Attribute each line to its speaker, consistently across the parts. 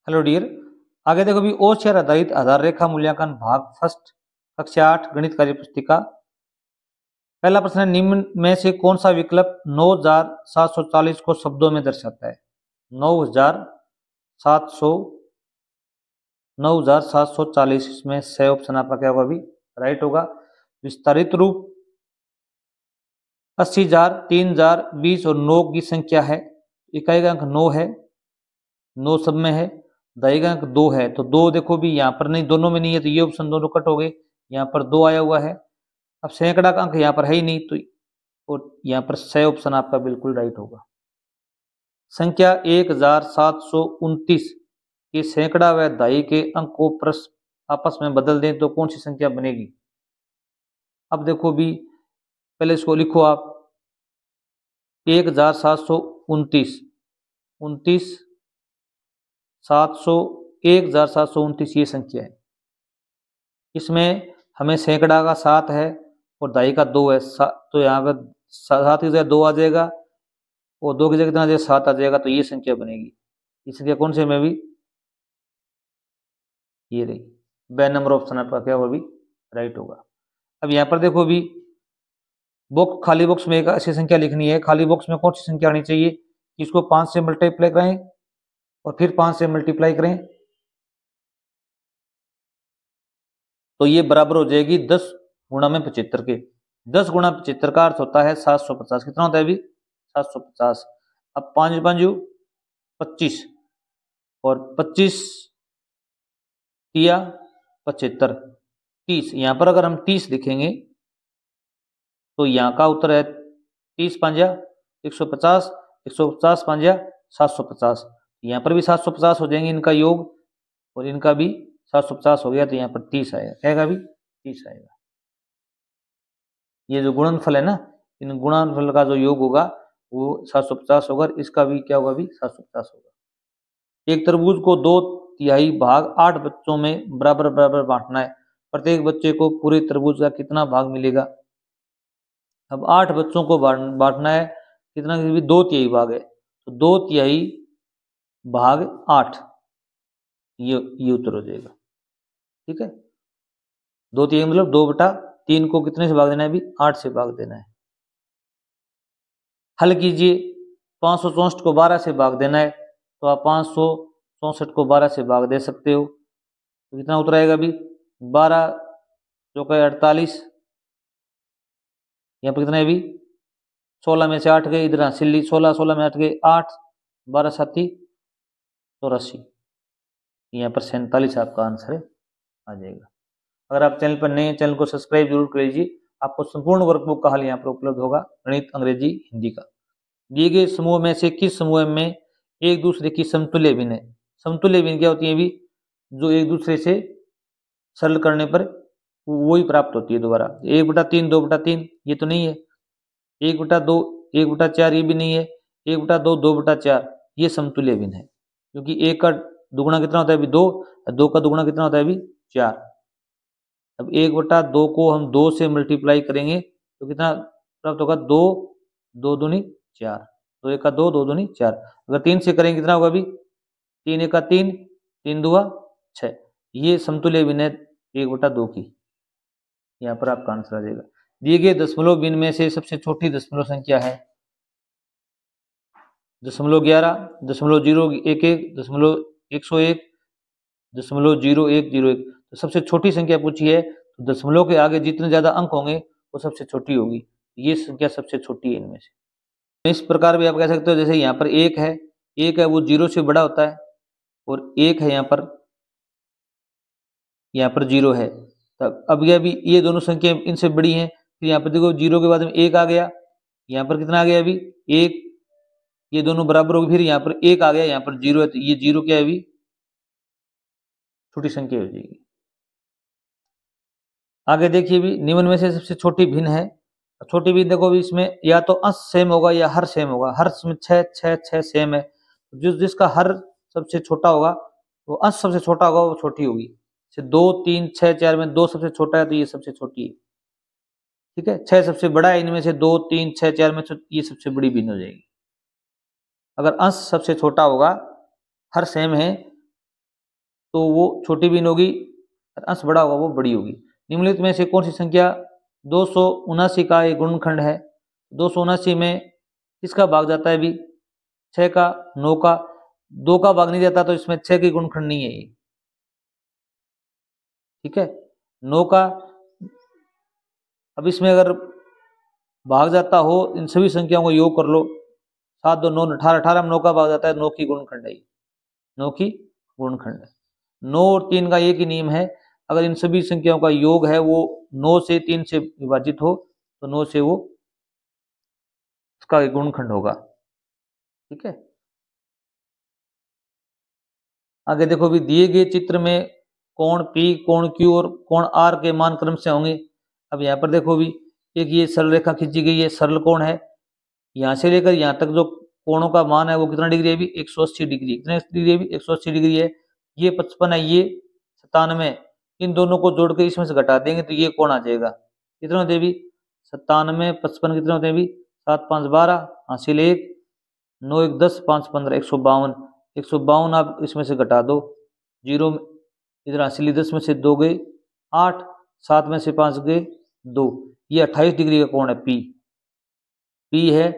Speaker 1: Hello dear, आगे देखो भी और शेयर आधारित आधार रेखा मूल्यांकन भाग फर्स्ट कक्षा 8 गणित कार्य पुस्तिका। पहला प्रश्न है, निम्न में से कौन सा विकल्प 9740 को शब्दों में दर्शाता है? 9700 9740 इसमें सही ऑप्शन आपका क्या होगा? अभी राइट होगा। विस्तारित रूप 80,000, 3,000, 20 और 9 की संख्या है। इकाई का अंक 9 है, 9 सब में है। दहाई का अंक 2 है, तो 2 देखो भी यहाँ पर नहीं, दोनों में नहीं है, तो ये ऑप्शन दोनों कट हो गए। यहाँ पर 2 आया हुआ है। अब सैकड़ा का अंक यहाँ पर है ही नहीं, तो और यहाँ पर सही ऑप्शन आपका बिल्कुल राइट होगा। संख्या 1729 के सैकड़ा व दहाई के अंक को आपस में बदल दें तो कौन सी संख्या बनेगी? अब देखो भी पहले इसको लिखो आप। 1729 29 700 1729 ये संख्या है। इसमें हमें सैकड़ा का 7 है और दहाई का 2 है, तो यहाँ पर 7 की जगह 2 आ जाएगा और 2 की जगह कितना आ जाएगा? 7 आ जाएगा, तो ये संख्या बनेगी। ये संख्या कौन से में भी? ये रही। बे नंबर ऑप्शन आपका क्या होगा? भी राइट होगा। अब यहाँ पर देखो भी बॉक्स, खाली बॉक्स में एक ऐसी संख्या लिखनी है। खाली बॉक्स में कौन सी संख्या आनी चाहिए? इसको 5 से मल्टीप्लाई करें और फिर 5 से मल्टीप्लाई करें तो ये बराबर हो जाएगी 10 गुणा में 75 के। 10 गुणा 75 का अर्थ होता है 750। कितना होता है अभी? 750। अब 5 5 25 और 25 तिया 75 30। यहाँ पर अगर हम 30 लिखेंगे तो यहाँ का उत्तर है 30 5 150, 150 5 750। यहाँ पर भी 750 हो जाएंगे इनका योग और इनका भी 750 हो गया, तो यहाँ पर 30 आएगा। क्या भी 30 आएगा। ये जो गुणनफल है ना, इन गुणनफल का जो योग होगा वो 750 होगा। इसका भी क्या होगा? भी 750 होगा। एक तरबूज को 2/3 भाग 8 बच्चों में बराबर बराबर बांटना है। प्रत्येक बच्चे को पूरे तरबूज का कितना भाग मिलेगा? अब 8 बच्चों को बांटना है, कितना? 2/3 भाग है, तो 2/3 भाग 8 ये उत्तर हो जाएगा। ठीक है, 2/3 मतलब 2/3 को कितने से भाग देना है? अभी 8 से भाग देना है। हल कीजिए। 564 को 12 से भाग देना है, तो आप 564 को 12 से भाग दे सकते हो, तो कितना उत्तर आएगा? अभी 12 जो का 48। यहाँ पर कितना है? अभी 16 में से 8 गए, इधर सिल्ली 16 में 8 गए 8, 12 7 84। यहाँ पर 47 आपका आंसर आ जाएगा। अगर आप चैनल पर नए हैं, चैनल को सब्सक्राइब जरूर कर लीजिए। आपको संपूर्ण वर्कबुक का हल यहाँ पर उपलब्ध होगा, गणित, अंग्रेजी, हिंदी का। दिए गए समूह में से किस समूह में एक दूसरे की समतुल्य भिन्न है? समतुल्य भिन्न क्या होती है? भी जो एक दूसरे से सरल करने पर वही प्राप्त होती है दोबारा। 1/3 2/3 ये तो नहीं है। 1/2 1/4 ये भी नहीं है। 1/2 2/4 ये समतुल्य भिन्न है, क्योंकि 1 का दुगुना कितना होता है? अभी 2, 2 का दुगुना कितना होता है? अभी 4। अब 1/2 को हम 2 से मल्टीप्लाई करेंगे तो कितना प्राप्त होगा? 2 2 दूनी 4, 2 1 का 2 2 दूनी 4। अगर 3 से करेंगे कितना होगा? अभी 3 1 का 3 3 2 6। ये समतुल्य भिन्न है 1/2 की। यहाँ पर आपका आंसर आ जाएगा। दिए गए दशमलव भिन्न में से सबसे छोटी दशमलव संख्या है 0.11, 0.011, 0.101, 0.0101। तो सबसे छोटी संख्या पूछी है, तो दशमलव के आगे जितने ज्यादा अंक होंगे वो सबसे छोटी होगी। ये संख्या सबसे छोटी है इनमें से। इस प्रकार भी आप कह सकते हो, जैसे यहाँ पर 1 है, 1 है वो 0 से बड़ा होता है, और 1 है यहाँ पर 0 है। तब अब यह भी ये दोनों संख्या इनसे बड़ी हैं। फिर यहाँ पर देखो 0 के बाद में 1 आ गया, यहाँ पर कितना आ गया? अभी 1, ये दोनों बराबर हो गए। फिर यहाँ पर 1 आ गया, यहाँ पर 0 है, तो ये 0 क्या है? अभी छोटी संख्या हो जाएगी। आगे देखिए भी निम्न में से सबसे छोटी भिन्न है। छोटी भिन्न देखो भी इसमें या तो अंश सेम होगा या हर सेम होगा। हर में 6 6 6 सेम है, जिसका हर सबसे छोटा होगा वो अंश सबसे छोटा होगा, वो छोटी होगी। 2 3 6 4 में 2 सबसे छोटा है, तो ये सबसे छोटी है। ठीक है, 6 सबसे बड़ा है, इनमें से 2 3 6 4 में ये सबसे बड़ी भिन्न हो जाएगी। अगर अंश सबसे छोटा होगा, हर सेम है, तो वो छोटी भिन्न होगी, अंश बड़ा होगा वो बड़ी होगी। निम्नलिखित में से कौन सी संख्या 279 का एक गुणनखंड है? 279 में किसका भाग जाता है अभी? 6 का, 9 का, 2 का भाग नहीं जाता, तो इसमें 6 की गुणनखंड नहीं है ये। ठीक है, 9 का, अब इसमें अगर भाग जाता हो, इन सभी संख्याओं को योग कर लो, 7 2 9 18, 18 में 9 का भाग जाता है, 9 की गुणनखंड है, 9 की गुणनखंड है। 9 और 3 का एक ही नियम है, अगर इन सभी संख्याओं का योग है वो 9 से 3 से विभाजित हो तो 9 से वो उसका गुणनखंड होगा। ठीक है, आगे देखो भी, दिए गए चित्र में कोण P, कोण Q और कोण R के मान क्रम से होंगे। अब यहाँ पर देखो भी, एक ये सरल रेखा खींची गई है, सरल कोण है, यहाँ से लेकर यहाँ तक जो कोणों का मान है वो कितना डिग्री है? भी 180 डिग्री। कितने डिग्री है? भी 180 डिग्री है। ये 55 है, ये 97, इन दोनों को जोड़ के इसमें से घटा देंगे तो ये कोण आ जाएगा। कितने होते हैं भी? 97 55 कितने होते हैं भी? 7 5 12, हासिल 1, 9 1 10, 5 15, 152। 152 आप इसमें से घटा दो, जीरो इधर हासिल 10 में से 2 गए 8, 7 में से 5 गए 2, ये 28 डिग्री का कोण है। पी है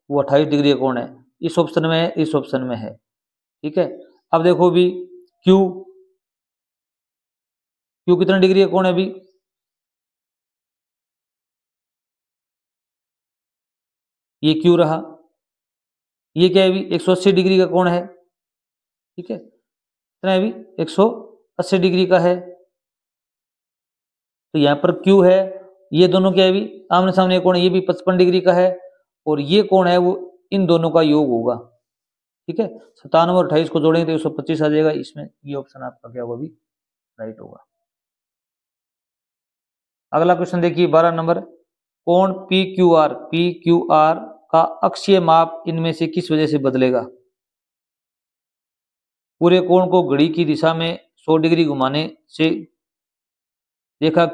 Speaker 1: वो 28 डिग्री का कोण है, इस ऑप्शन में है, इस ऑप्शन में है। ठीक है, अब देखो भी क्यू, क्यू कितना डिग्री का कोण है भी? ये क्यू रहा, ये क्या है भी? 180 डिग्री का कोण है। ठीक है, कितना है भी? 180 डिग्री का है। तो यहाँ पर क्यू है, ये दोनों क्या है भी? आमने सामने कोण है, ये भी 55 डिग्री का है, और ये कोण है वो इन दोनों का योग होगा। ठीक है, 97 और 28 को जोड़ेंगे तो 125 आ जाएगा। इसमें ये ऑप्शन आपका क्या होगा भी? राइट होगा। अगला क्वेश्चन देखिए 12 नंबर, कोण PQR का अक्षीय माप इनमें से किस वजह से बदलेगा? पूरे कोण को घड़ी की दिशा में 100 डिग्री घुमाने से, रेखा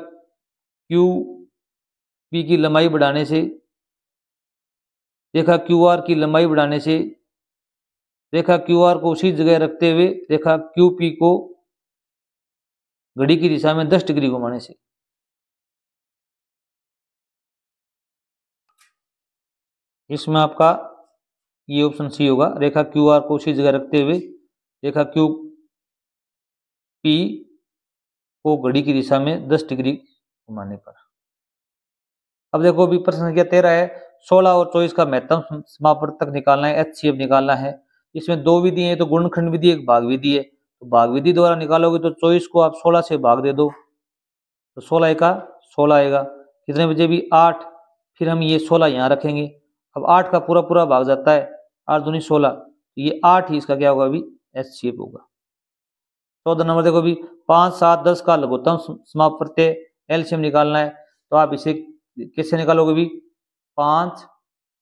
Speaker 1: QP की लंबाई बढ़ाने से, रेखा QR की लंबाई बढ़ाने से, रेखा QR को उसी जगह रखते हुए रेखा QP को घड़ी की दिशा में 10 डिग्री घुमाने से। इसमें आपका ये ऑप्शन सी होगा, रेखा QR को उसी जगह रखते हुए रेखा QP को घड़ी की दिशा में 10 डिग्री घुमाने पर। अब देखो भी प्रश्न संख्या 13 है, 16 और 24 का महत्तम समापवर्तक निकालना है, HCF निकालना है। इसमें दो विधि है, तो गुणनखंड विधि एक भाग विधि है। तो भाग विधि द्वारा निकालोगे तो 24 को आप 16 से भाग दे दो तो 16 का 16 आएगा। कितने बजे भी? 8, फिर हम ये 16 यहाँ रखेंगे। अब 8 का पूरा पूरा भाग जाता है, 8 दूनी 16, ये 8 ही इसका क्या होगा अभी? HCF होगा। 14 नंबर देखो भी, 5 7 10 का लघुत्तम समापवर्तक एलसीएम निकालना है। तो आप इसे कैसे निकालोगे भी? 5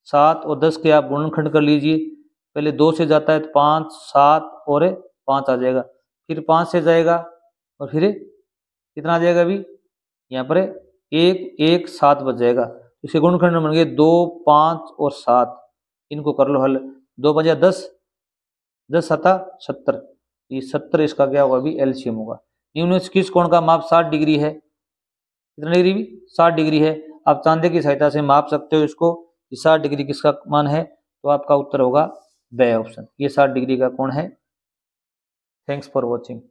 Speaker 1: 7 और 10 के आप गुणनखंड कर लीजिए। पहले 2 से जाता है तो 5 7 और 5 आ जाएगा, फिर 5 से जाएगा और फिर कितना आ जाएगा अभी? यहाँ पर 1 1 7 बच जाएगा। इसके गुणनखंड बन गए 2 5 और 7, इनको कर लो हल। 2 बजा 10, 10 7 70, ये 70 इसका क्या होगा अभी? एलसीएम होगा। निम्न किस कोण का माप 60 डिग्री है? कितना डिग्री भी? 60 डिग्री है। आप चांदे की सहायता से माप सकते हो इसको, 60 डिग्री किसका मान है? तो आपका उत्तर होगा ब ऑप्शन, ये 60 डिग्री का कोण है। Thanks for watching.